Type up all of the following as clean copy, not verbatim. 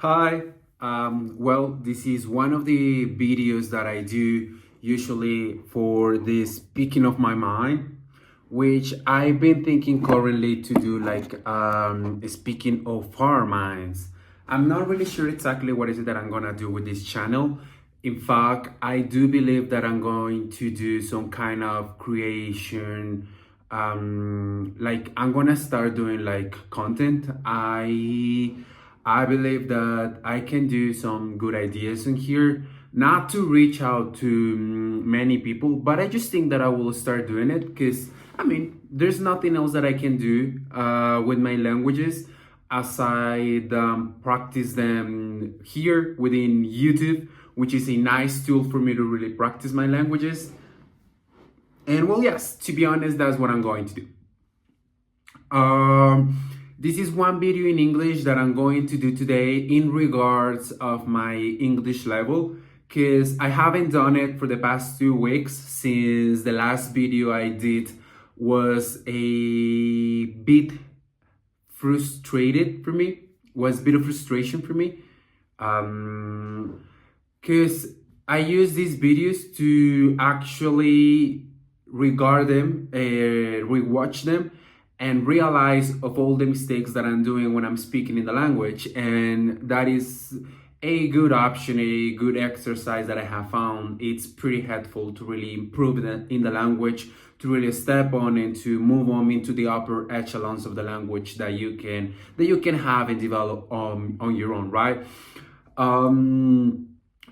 Hi. Well, this is one of the videos that I do usually for the Speaking of My Mind, which I've been thinking currently to do Speaking of Our Minds. I'm not really sure exactly what is it that I'm gonna do with this channel. In fact, I do believe that I'm going to do some kind of creation. I'm gonna start doing content. I believe that I can do some good ideas in here, not to reach out to many people, but I just think that I will start doing it because there's nothing else that I can do with my languages aside practice them here within YouTube, which is a nice tool for me to really practice my languages. And well, yes, to be honest, that's what I'm going to do. This is one video in English that I'm going to do today in regards of my English level, because I haven't done it for the past 2 weeks since the last video I did was a bit frustrated for me, was a bit of frustration for me, because I use these videos to actually regard them, rewatch them, and realize of all the mistakes that I'm doing when I'm speaking in the language. And that is a good option, a good exercise that I have found. It's pretty helpful to really improve in the language, to really step on and to move on into the upper echelons of the language that you can have and develop on your own, right?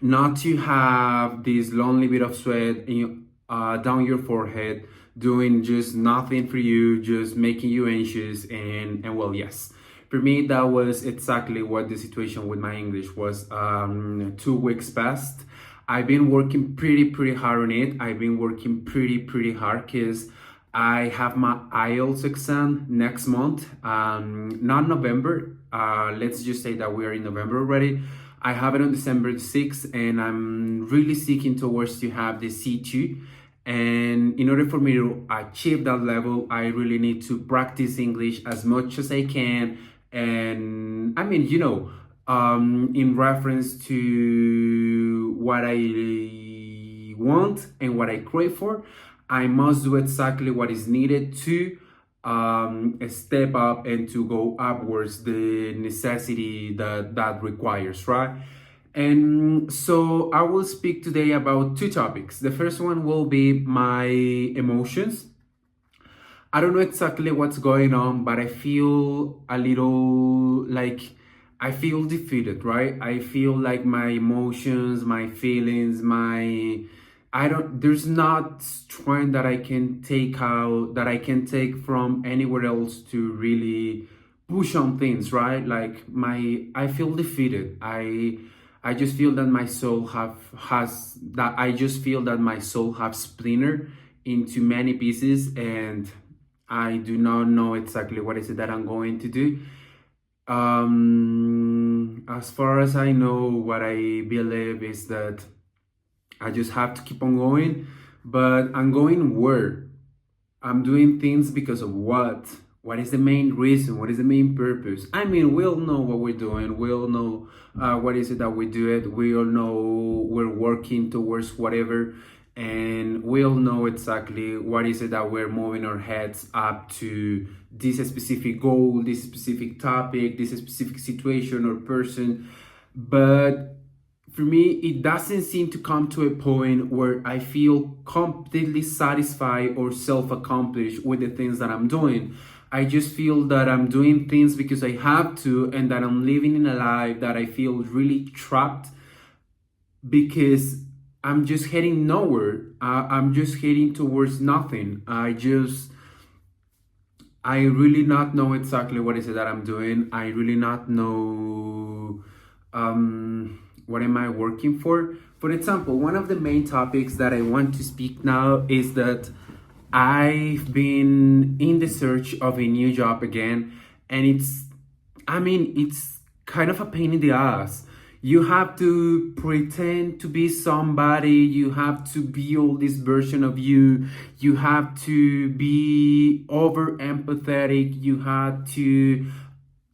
Not to have this lonely bit of sweat down your forehead, doing just nothing for you, just making you anxious. And well, yes, for me that was exactly what the situation with my English was. 2 weeks passed. I've been working pretty hard on it. I've been working pretty hard because I have my IELTS exam next month, not November. Let's just say that we are in November already. I have it on December 6th, and I'm really seeking towards to have the C2. And in order for me to achieve that level, I really need to practice English as much as I can. And in reference to what I want and what I crave for, I must do exactly what is needed to step up and to go upwards the necessity that requires, right? And so I will speak today about 2 topics. The first one will be my emotions. I don't know exactly what's going on, but I feel a little I feel defeated, right? I feel like my emotions, my feelings, there's not strength that I can take from anywhere else to really push on things, right? I feel defeated. I just feel that my soul has splintered into many pieces, and I do not know exactly what is it that I'm going to do. As far as I know, what I believe is that I just have to keep on going, but I'm going where? I'm doing things because of what? What is the main reason? What is the main purpose? We all know what we're doing. We all know what is it that we do it. We all know we're working towards whatever. And we all know exactly what is it that we're moving our heads up to this specific goal, this specific topic, this specific situation or person. But for me, it doesn't seem to come to a point where I feel completely satisfied or self-accomplished with the things that I'm doing. I just feel that I'm doing things because I have to, and that I'm living in a life that I feel really trapped because I'm just heading nowhere. I'm just heading towards nothing. I really not know exactly what is it that I'm doing. I really not know what am I working for. For example, one of the main topics that I want to speak now is that I've been in the search of a new job again, and it's kind of a pain in the ass. You have to pretend to be somebody, you have to be all this version of you, you have to be over empathetic, you have to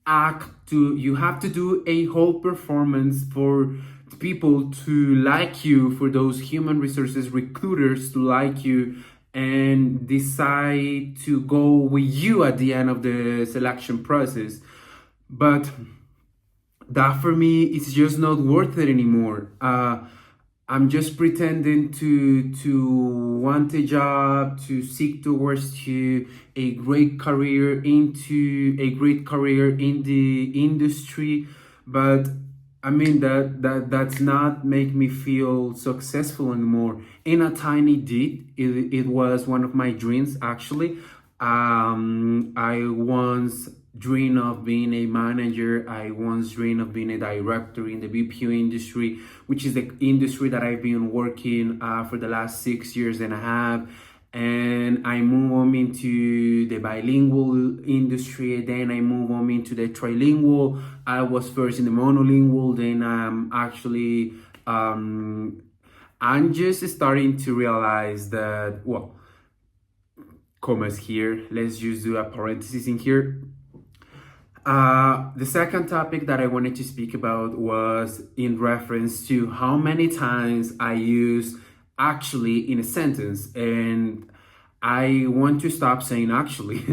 you have to do a whole performance for people to like you, for those human resources recruiters to like you and decide to go with you at the end of the selection process. But that for me it's just not worth it anymore. I'm just pretending to want a job, to seek towards to a great career in the industry, but I mean that's not make me feel successful anymore. In a tiny did, it was one of my dreams actually. I once dreamed of being a manager. I once dreamed of being a director in the BPO industry, which is the industry that I've been working for the last 6 years and a half. And I move on into the bilingual industry, then I move on into the trilingual. I was first in the monolingual, then I'm just starting to realize that, well, commas here, let's just do a parenthesis in here. The second topic that I wanted to speak about was in reference to how many times I use actually in a sentence. And I want to stop saying actually.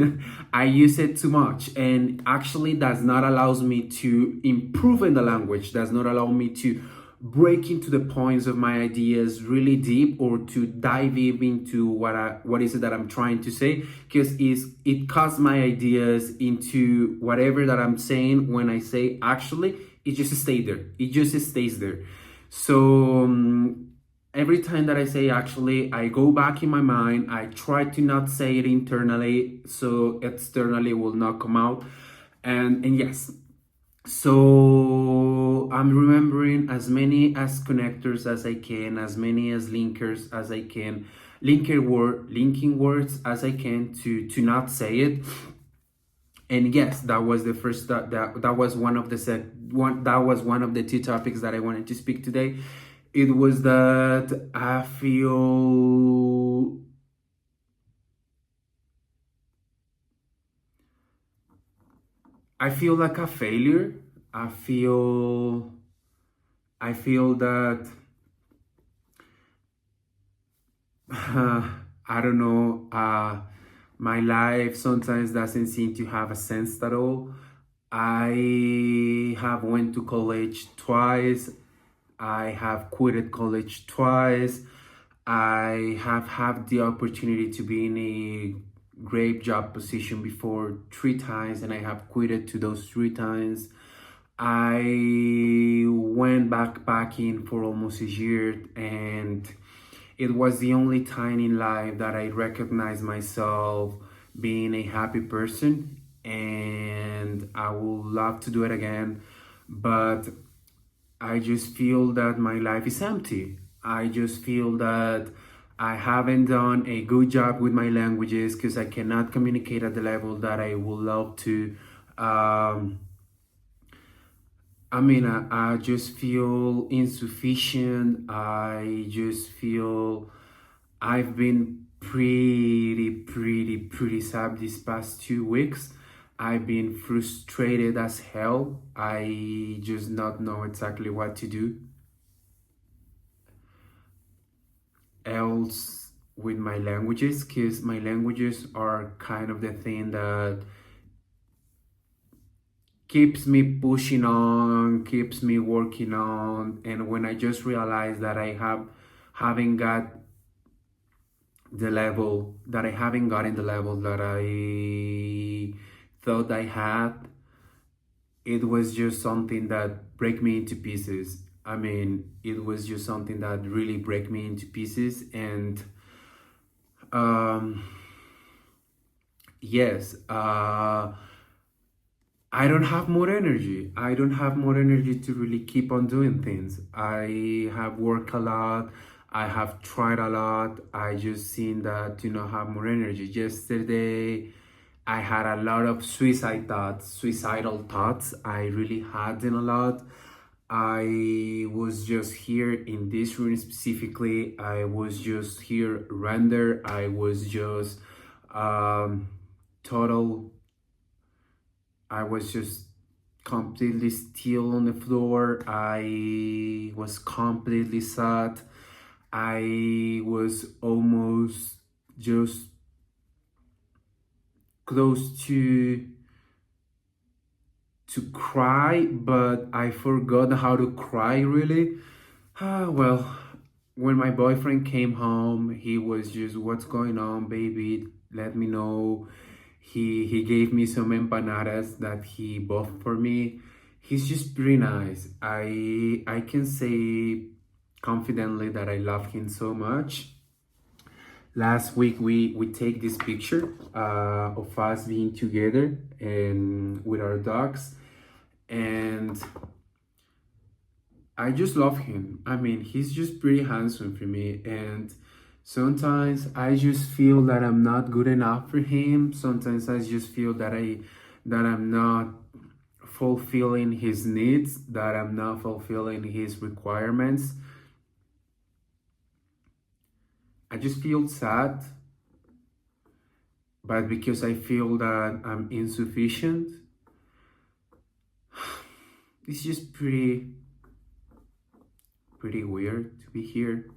I use it too much, and actually does not allows me to improve in the language, does not allow me to break into the points of my ideas really deep, or to dive deep into what is it that I'm trying to say, because it cuts my ideas into whatever that I'm saying. When I say actually, it just stays there, it just stays there. So every time that I say actually, I go back in my mind, I try to not say it internally so externally will not come out. And yes, so I'm remembering as many as connectors as I can, as many as linkers as I can, linking words as I can to not say it. And yes, that was the first that was one of the that was one of the two topics that I wanted to speak today. It was that I feel like a failure. I feel I feel that I don't know. My life sometimes doesn't seem to have a sense at all. I have went to college twice. I have quitted college twice. I have had the opportunity to be in a great job position before 3 times, and I have quitted to those 3 times. I went backpacking for almost a year, and it was the only time in life that I recognized myself being a happy person, and I would love to do it again. But I just feel that my life is empty. I just feel that I haven't done a good job with my languages because I cannot communicate at the level that I would love to. Um, I just feel insufficient. I just feel I've been pretty sad these past 2 weeks. I've been frustrated as hell. I just not know exactly what to do else with my languages, because my languages are kind of the thing that keeps me pushing on, keeps me working on. And when I just realized that haven't got the level that I haven't gotten the level that I thought I had, it was just something that break me into pieces. It was just something that really break me into pieces. And um yes, I don't have more energy. I don't have more energy to really keep on doing things. I have worked a lot. I have tried a lot. I just seen that to not have more energy. Yesterday, I had a lot of suicidal thoughts. I really had them a lot. I was just here in this room specifically. I was just here render. I was just total I was just completely still on the floor. I was completely sad. I was almost just close to cry, but I forgot how to cry really. Well, when my boyfriend came home, he was just, "What's going on, baby? Let me know." He gave me some empanadas that he bought for me. He's just pretty nice. I can say confidently that I love him so much. Last week we take this picture of us being together and with our dogs, and I just love him. I mean, he's just pretty handsome for me, and sometimes I just feel that I'm not good enough for him. Sometimes I just feel that I'm not fulfilling his needs, that I'm not fulfilling his requirements. I just feel sad, but because I feel that I'm insufficient, it's just pretty weird to be here.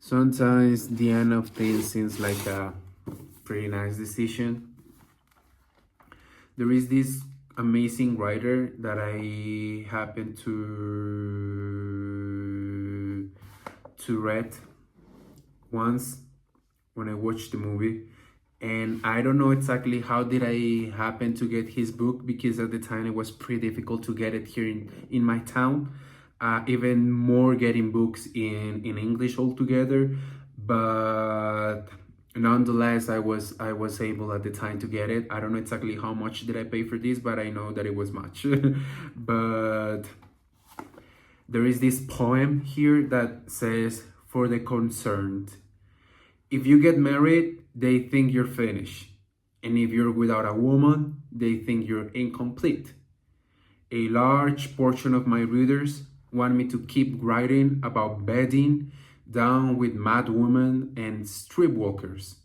Sometimes the end of things seems like a pretty nice decision. There is this amazing writer that I happened to read once when I watched the movie, and I don't know exactly how did I happen to get his book, because at the time it was pretty difficult to get it here in my town. Even more getting books in English altogether, but nonetheless I was able at the time to get it. I don't know exactly how much did I pay for this, but I know that it was much. But there is this poem here that says, "For the concerned, if you get married, they think you're finished. And if you're without a woman, they think you're incomplete. A large portion of my readers want me to keep writing about bedding down with mad women and streetwalkers.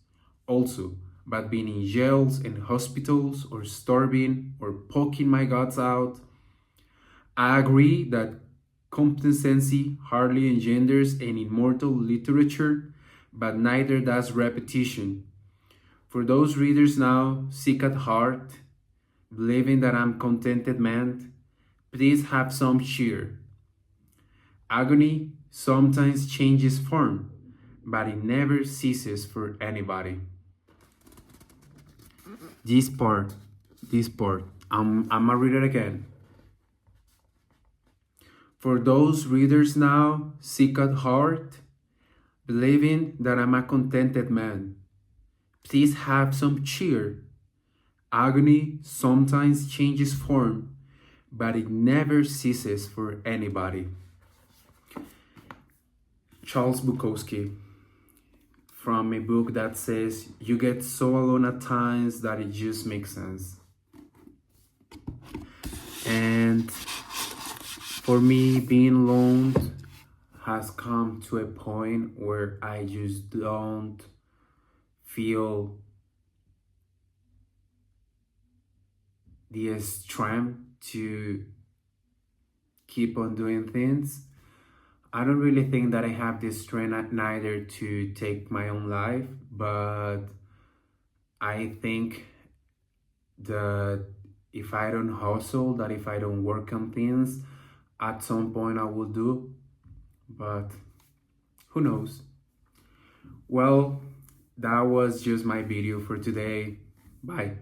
Also, about being in jails and hospitals, or starving, or poking my guts out. I agree that complacency hardly engenders an immortal literature, but neither does repetition. For those readers now sick at heart, believing that I'm contented man, please have some cheer. Agony sometimes changes form, but it never ceases for anybody." This part, I'm gonna read it again. For those readers now sick at heart, believing that I'm a contented man, please have some cheer. Agony sometimes changes form, but it never ceases for anybody. Charles Bukowski, from a book that says, "You get so alone at times that it just makes sense." And for me, being alone has come to a point where I just don't feel the strength to keep on doing things. I don't really think that I have the strength neither to take my own life, but I think that if I don't hustle, that if I don't work on things, at some point I will do, but who knows? Well, that was just my video for today. Bye.